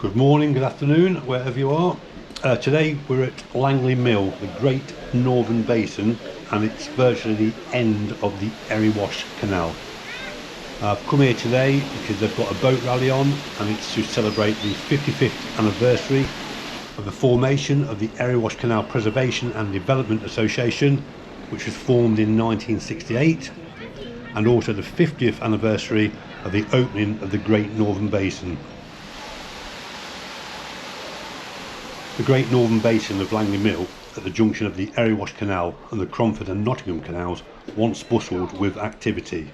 Good morning, good afternoon, wherever you are. Today we're at Langley Mill, the Great Northern Basin, and it's virtually the end of the Erewash Canal. I've come here today because they've got a boat rally on, and it's to celebrate the 55th anniversary of the formation of the Erewash Canal Preservation and Development Association, which was formed in 1968, and also the 50th anniversary of the opening of the Great Northern Basin. The Great Northern Basin of Langley Mill, at the junction of the Erewash Canal and the Cromford and Nottingham canals, once bustled with activity.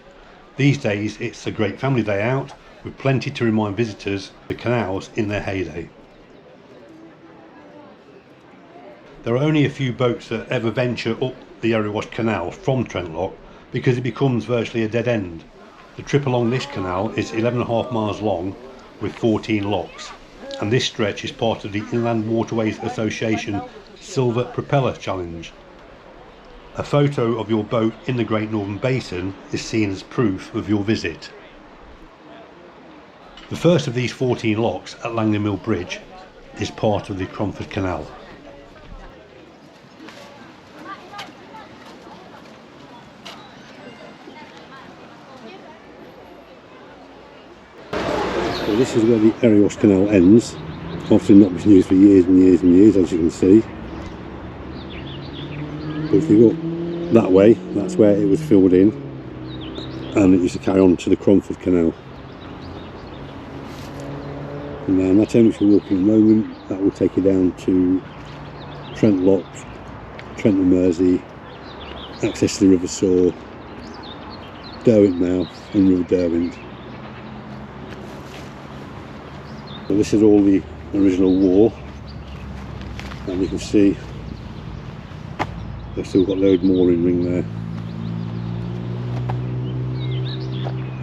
These days it's a great family day out, with plenty to remind visitors of the canals in their heyday. There are only a few boats that ever venture up the Erewash Canal from Trentlock because it becomes virtually a dead end. The trip along this canal is 11.5 miles long with 14 locks, and this stretch is part of the Inland Waterways Association Silver Propeller Challenge. A photo of your boat in the Great Northern Basin is seen as proof of your visit. The first of these 14 locks at Langley Mill Bridge is part of the Cromford Canal. So this is where the Erewash Canal ends. Obviously not been used for years and years and years, as you can see. But if you go that way, that's where it was filled in, and it used to carry on to the Cromford Canal. And then that end which we're walking at the moment, that will take you down to Trentlock, Trenton Mersey, access to the River Soar, Derwent Mouth and River Derwent. So this is all the original wall, and you can see they've still got load mooring ring there.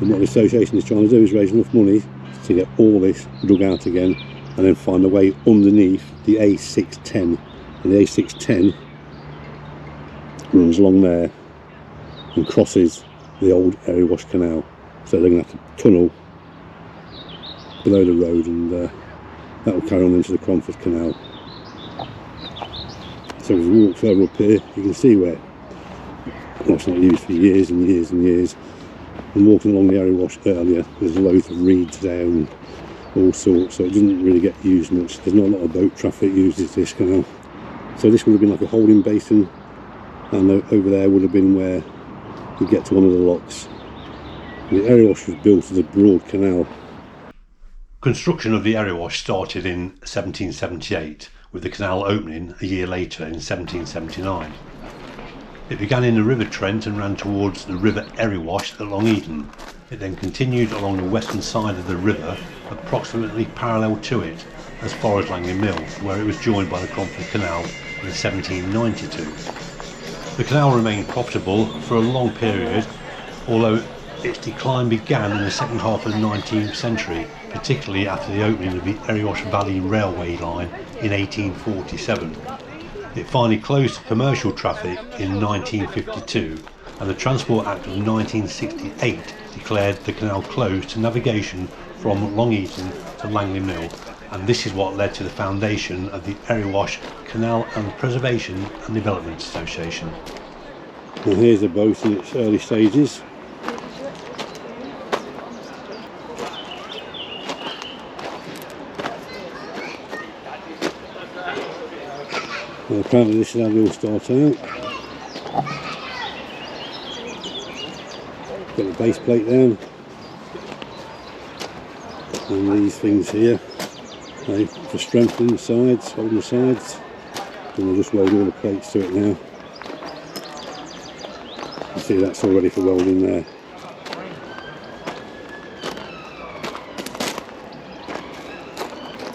And what the association is trying to do is raise enough money to get all this dug out again and then find a way underneath the A610. And the A610 runs along there and crosses the old Erewash Canal, so they're going to have to tunnel below the road, and that will carry on into the Cromford Canal. So as we walk further up here, you can see where it's not used for years and years and years. And walking along the Erewash earlier, there's loads of reeds there and all sorts, so it doesn't really get used much. There's not a lot of boat traffic uses this canal. So this would have been like a holding basin, and over there would have been where you get to one of the locks. The Erewash was built as a broad canal. Construction of the Erewash started in 1778, with the canal opening a year later in 1779. It began in the River Trent and ran towards the River Erewash at Long Eaton. It then continued along the western side of the river, approximately parallel to it, as far as Langley Mill, where it was joined by the Cromford Canal in 1792. The canal remained profitable for a long period, although its decline began in the second half of the 19th century, particularly after the opening of the Erewash Valley Railway line in 1847. It finally closed to commercial traffic in 1952, and the Transport Act of 1968 declared the canal closed to navigation from Long Eaton to Langley Mill, and this is what led to the foundation of the Erewash Canal and Preservation and Development Association. And here's the boat in its early stages. Well, apparently this is how they all start out. Get the base plate down, and these things here, for strengthening the sides, holding the sides, and they'll just weld all the plates to it now. You see that's all ready for welding there.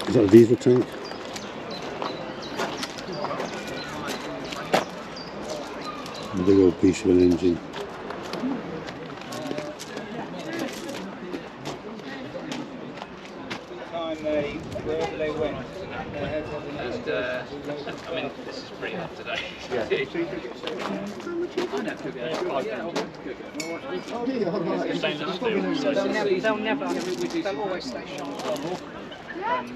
Is that a diesel tank? A big old piece of an engine. Wherever they went. I mean, this is pretty hot today. Yeah. They'll never, they'll always stay sharp. That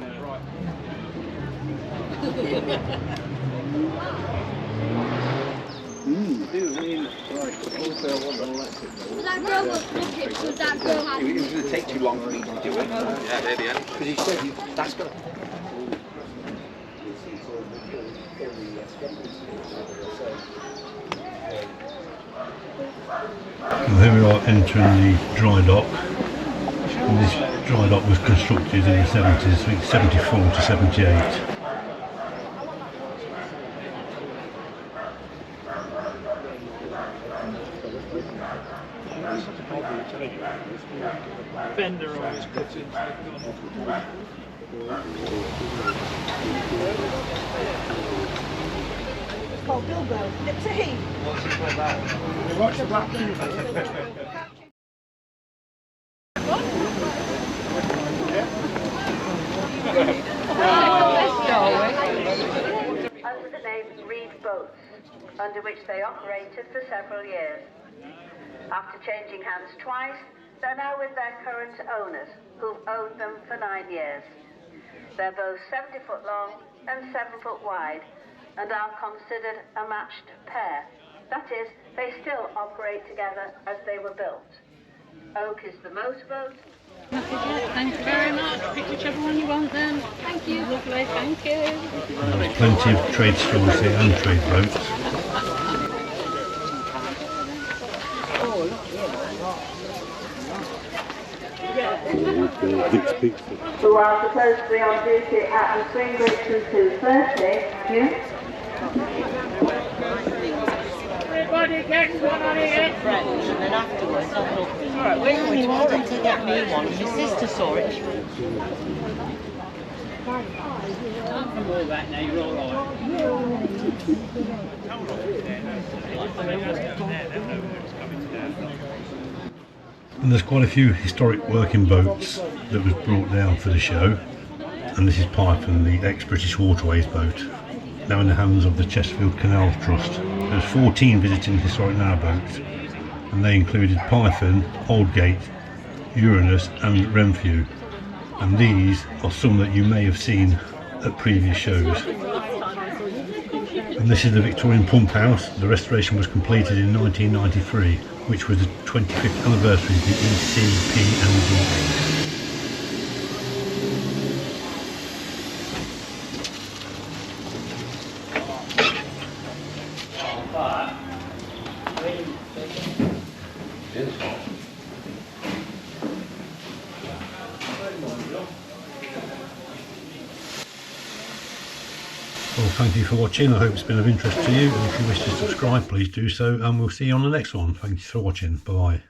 girl was looking, so that girl had... It was going to take too long for me to do it. Yeah, there the end. Because he said that's going to... Well, here we are entering the dry dock. And this dry dock was constructed in the 70s, I think 74 to 78. Fender always cuts into the gun. It's called Bilbo. It's a he. What's it called that? Watch the black under the name Reed Boats, under which they operated for several years. After changing hands twice, they're now with their current owners, who've owned them for 9 years. They're both 70 foot long and 7 foot wide, and are considered a matched pair. That is, they still operate together as they were built. Oak is the motorboat. Thank you very much. Pick whichever one you want then. Thank you. Lovely, thank you. There's plenty of trade stores here and trade boats. Who are supposed to be on duty at the swing bridge from 2:30. You? Everybody gets one on here. French, and then afterwards I thought, right, he wanted to get me one. My sister saw it. From all that now, you're all right. And there's quite a few historic working boats that was brought down for the show. And this is Python, the ex-British Waterways boat, now in the hands of the Chesterfield Canal Trust. There's 14 visiting historic narrowboats, and they included Python, Aldgate, Uranus and Renfrew. And these are some that you may have seen at previous shows. And this is the Victorian Pump House. The restoration was completed in 1993, which was the 25th anniversary of the ECP&D. Well, thank you for watching. I hope it's been of interest to you, and if you wish to subscribe, please do so, and we'll see you on the next one. Thank you for watching. Bye bye.